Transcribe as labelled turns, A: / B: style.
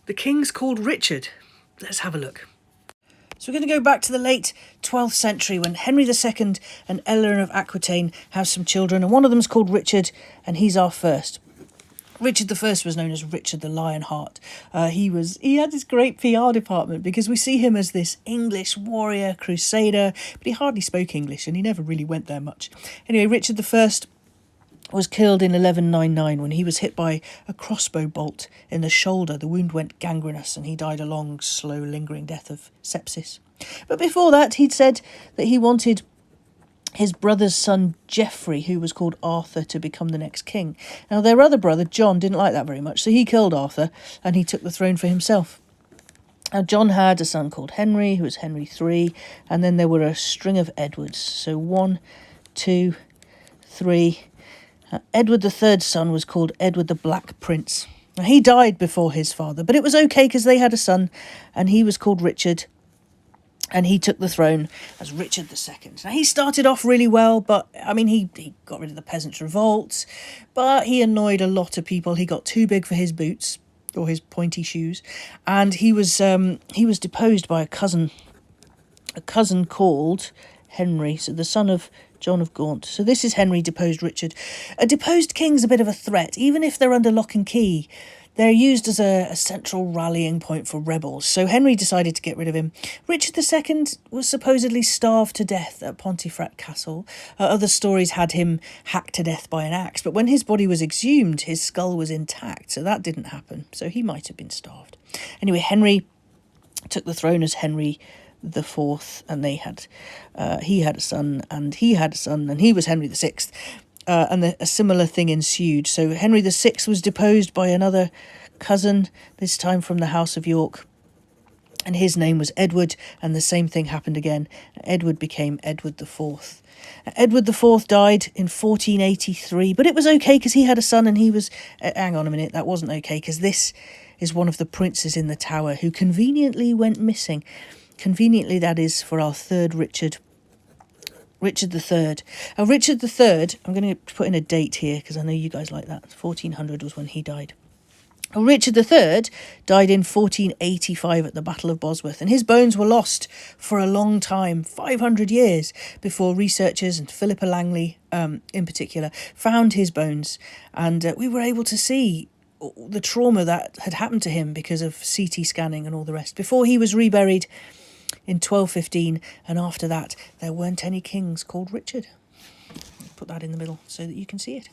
A: the kings called Richard? Let's have a look. So we're going to go back to the late 12th century when Henry II and Eleanor of Aquitaine have some children, and one of them is called Richard, and he's our first. Richard I was known as Richard the Lionheart. He had this great PR department because we see him as this English warrior, crusader, but he hardly spoke English and he never really went there much. Anyway, Richard I was killed in 1199 when he was hit by a crossbow bolt in the shoulder. The wound went gangrenous and he died a long, slow, lingering death of sepsis. But before that, he'd said that he wanted his brother's son Geoffrey, who was called Arthur, to become the next king. Now, their other brother, John, didn't like that very much, so he killed Arthur and he took the throne for himself. Now, John had a son called Henry, who was Henry III, and then there were a string of Edwards. So 1, 2, 3. Edward III's son was called Edward the Black Prince. Now, he died before his father, but it was okay because they had a son, and he was called Richard, and he took the throne as Richard II. Now, he started off really well, but, I mean, he got rid of the Peasants' Revolt, but he annoyed a lot of people. He got too big for his boots, or his pointy shoes, and he was deposed by a cousin called Henry, so the son of John of Gaunt. So this is Henry deposed Richard. A deposed king's a bit of a threat. Even if they're under lock and key, they're used as a central rallying point for rebels. So Henry decided to get rid of him. Richard II was supposedly starved to death at Pontefract Castle. Other stories had him hacked to death by an axe, but when his body was exhumed, his skull was intact, so that didn't happen. So he might have been starved. Anyway, Henry took the throne as Henry IV, and he had a son, and he had a son, and he was Henry VI. And a similar thing ensued. So Henry VI was deposed by another cousin, this time from the House of York, and his name was Edward, and the same thing happened again. Edward became Edward IV. Edward IV died in 1483, but it was okay because he had a son, and he was... hang on a minute, that wasn't okay, because this is one of the princes in the tower who conveniently went missing. Conveniently, that is, for our third Richard III. Now, Richard III, I'm going to put in a date here because I know you guys like that. 1400 was when he died. Well, Richard III died in 1485 at the Battle of Bosworth, and his bones were lost for a long time, 500 years, before researchers and Philippa Langley, in particular, found his bones. And we were able to see the trauma that had happened to him because of CT scanning and all the rest, before he was reburied in 1215, and after that there weren't any kings called Richard. Put that in the middle so that you can see it.